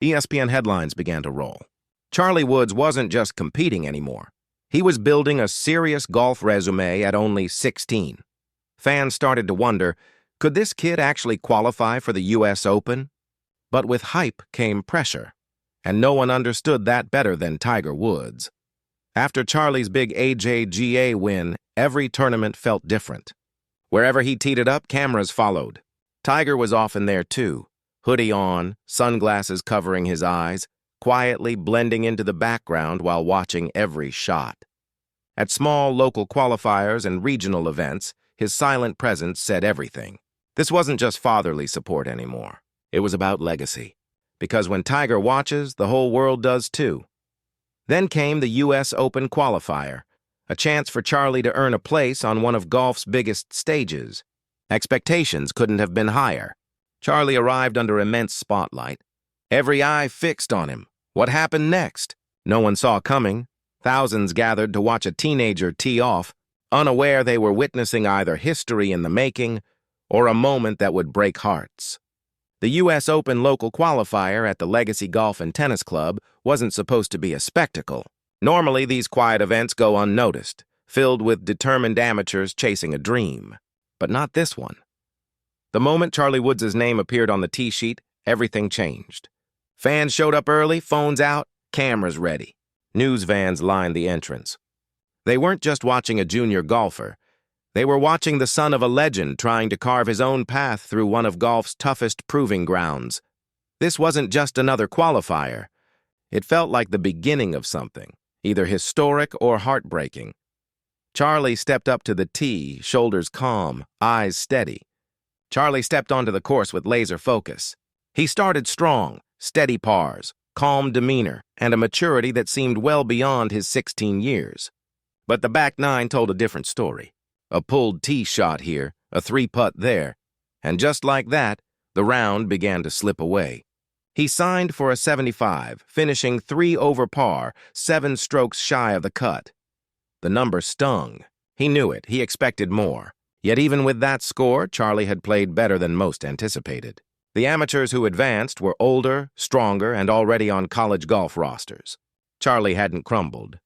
ESPN headlines began to roll. Charlie Woods wasn't just competing anymore. He was building a serious golf resume at only 16. Fans started to wonder, could this kid actually qualify for the U.S. Open? But with hype came pressure, and no one understood that better than Tiger Woods. After Charlie's big AJGA win, every tournament felt different. Wherever he teed it up, cameras followed. Tiger was often there too, hoodie on, sunglasses covering his eyes, quietly blending into the background while watching every shot. At small local qualifiers and regional events, his silent presence said everything. This wasn't just fatherly support anymore. It was about legacy. Because when Tiger watches, the whole world does too. Then came the U.S. Open qualifier, a chance for Charlie to earn a place on one of golf's biggest stages. Expectations couldn't have been higher. Charlie arrived under immense spotlight. Every eye fixed on him. What happened next? No one saw coming. Thousands gathered to watch a teenager tee off, unaware they were witnessing either history in the making or a moment that would break hearts. The U.S. Open local qualifier at the Legacy Golf and Tennis Club wasn't supposed to be a spectacle. Normally, these quiet events go unnoticed, filled with determined amateurs chasing a dream. But not this one. The moment Charlie Woods' name appeared on the tee sheet, everything changed. Fans showed up early, phones out, cameras ready. News vans lined the entrance. They weren't just watching a junior golfer. They were watching the son of a legend trying to carve his own path through one of golf's toughest proving grounds. This wasn't just another qualifier. It felt like the beginning of something, either historic or heartbreaking. Charlie stepped up to the tee, shoulders calm, eyes steady. Charlie stepped onto the course with laser focus. He started strong, steady pars, calm demeanor, and a maturity that seemed well beyond his 16 years. But the back nine told a different story. A pulled tee shot here, a three-putt there, and just like that, the round began to slip away. He signed for a 75, finishing 3 over par, 7 strokes shy of the cut. The number stung. He knew it. He expected more. Yet even with that score, Charlie had played better than most anticipated. The amateurs who advanced were older, stronger, and already on college golf rosters. Charlie hadn't crumbled.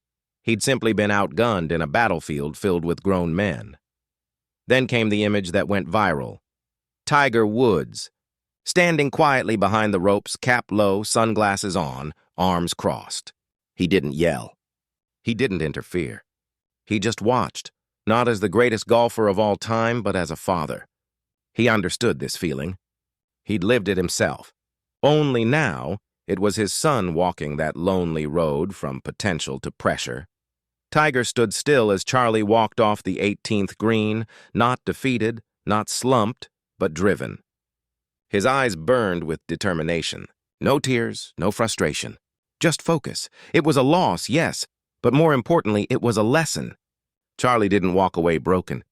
He'd simply been outgunned in a battlefield filled with grown men. Then came the image that went viral. Tiger Woods, standing quietly behind the ropes, cap low, sunglasses on, arms crossed. He didn't yell. He didn't interfere. He just watched, not as the greatest golfer of all time, but as a father. He understood this feeling. He'd lived it himself. Only now, it was his son walking that lonely road from potential to pressure. Tiger stood still as Charlie walked off the 18th green, not defeated, not slumped, but driven. His eyes burned with determination. No tears, no frustration. Just focus. It was a loss, yes, but more importantly, it was a lesson. Charlie didn't walk away broken.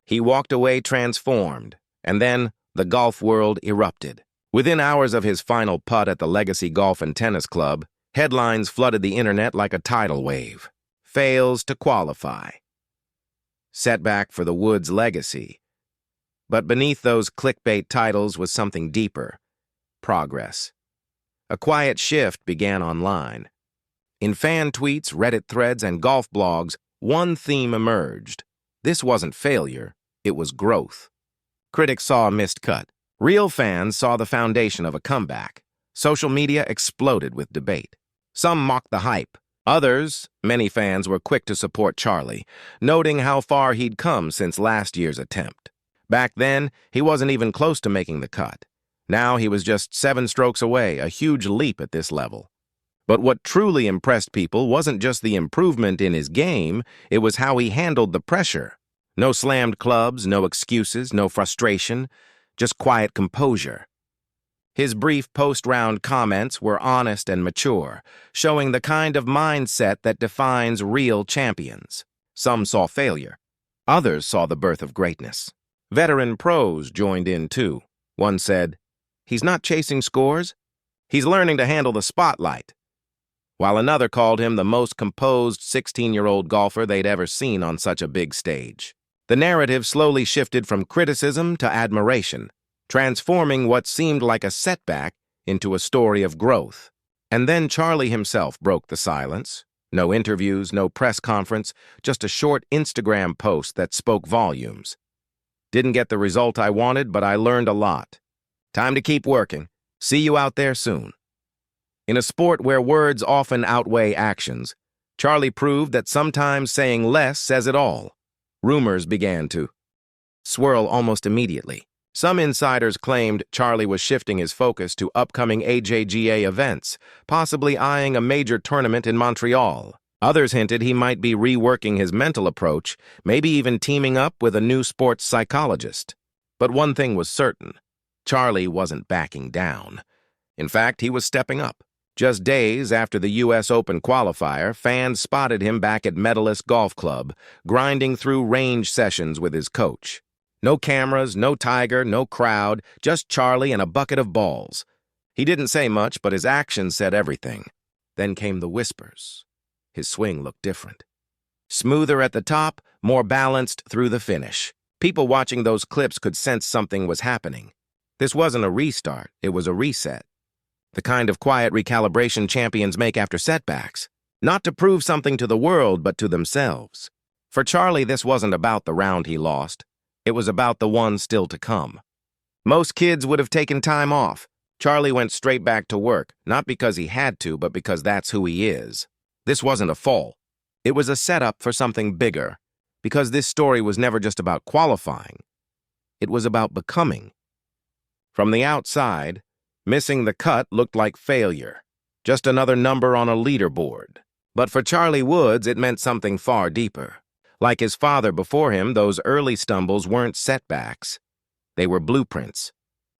He walked away transformed, and then the golf world erupted. Within hours of his final putt at the Legacy Golf and Tennis Club, headlines flooded the internet like a tidal wave. Fails to qualify. Setback for the Woods legacy. But beneath those clickbait titles was something deeper. Progress. A quiet shift began online. In fan tweets, Reddit threads, and golf blogs, one theme emerged. This wasn't failure, it was growth. Critics saw a missed cut. Real fans saw the foundation of a comeback. Social media exploded with debate. Some mocked the hype. Others, many fans, were quick to support Charlie, noting how far he'd come since last year's attempt. Back then, he wasn't even close to making the cut. Now he was just 7 strokes away, a huge leap at this level. But what truly impressed people wasn't just the improvement in his game, it was how he handled the pressure. No slammed clubs, no excuses, no frustration, just quiet composure. His brief post-round comments were honest and mature, showing the kind of mindset that defines real champions. Some saw failure. Others saw the birth of greatness. Veteran pros joined in too. One said, "He's not chasing scores. He's learning to handle the spotlight." While another called him the most composed 16-year-old golfer they'd ever seen on such a big stage. The narrative slowly shifted from criticism to admiration, transforming what seemed like a setback into a story of growth. And then Charlie himself broke the silence. No interviews, no press conference, just a short Instagram post that spoke volumes. Didn't get the result I wanted, but I learned a lot. Time to keep working. See you out there soon. In a sport where words often outweigh actions, Charlie proved that sometimes saying less says it all. Rumors began to swirl almost immediately. Some insiders claimed Charlie was shifting his focus to upcoming AJGA events, possibly eyeing a major tournament in Montreal. Others hinted he might be reworking his mental approach, maybe even teaming up with a new sports psychologist. But one thing was certain. Charlie wasn't backing down. In fact, he was stepping up. Just days after the U.S. Open qualifier, fans spotted him back at Medalist Golf Club, grinding through range sessions with his coach. No cameras, no Tiger, no crowd, just Charlie and a bucket of balls. He didn't say much, but his actions said everything. Then came the whispers. His swing looked different. Smoother at the top, more balanced through the finish. People watching those clips could sense something was happening. This wasn't a restart, it was a reset. The kind of quiet recalibration champions make after setbacks. Not to prove something to the world, but to themselves. For Charlie, this wasn't about the round he lost. It was about the one still to come. Most kids would have taken time off. Charlie went straight back to work, not because he had to, but because that's who he is. This wasn't a fall. It was a setup for something bigger, because this story was never just about qualifying. It was about becoming. From the outside, missing the cut looked like failure, just another number on a leaderboard. But for Charlie Woods, it meant something far deeper. Like his father before him, those early stumbles weren't setbacks. They were blueprints.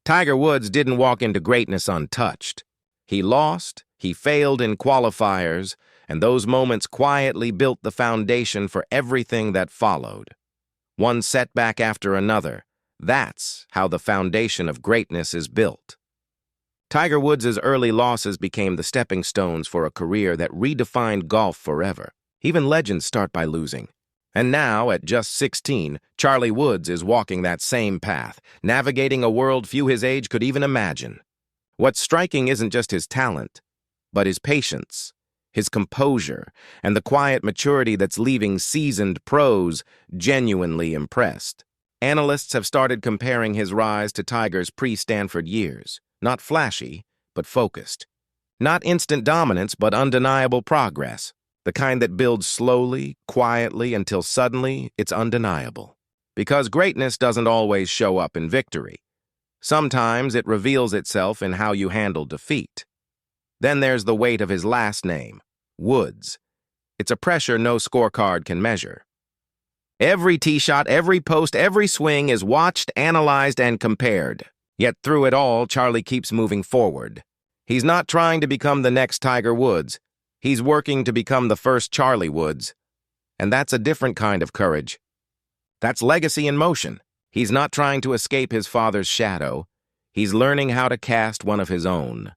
Tiger Woods didn't walk into greatness untouched. He lost, he failed in qualifiers, and those moments quietly built the foundation for everything that followed. One setback after another. That's how the foundation of greatness is built. Tiger Woods' early losses became the stepping stones for a career that redefined golf forever. Even legends start by losing. And now, at just 16, Charlie Woods is walking that same path, navigating a world few his age could even imagine. What's striking isn't just his talent, but his patience, his composure, and the quiet maturity that's leaving seasoned pros genuinely impressed. Analysts have started comparing his rise to Tiger's pre-Stanford years. Not flashy, but focused. Not instant dominance, but undeniable progress. The kind that builds slowly, quietly, until suddenly it's undeniable. Because greatness doesn't always show up in victory. Sometimes it reveals itself in how you handle defeat. Then there's the weight of his last name, Woods. It's a pressure no scorecard can measure. Every tee shot, every post, every swing is watched, analyzed, and compared. Yet through it all, Charlie keeps moving forward. He's not trying to become the next Tiger Woods. He's working to become the first Charlie Woods. And that's a different kind of courage. That's legacy in motion. He's not trying to escape his father's shadow. He's learning how to cast one of his own.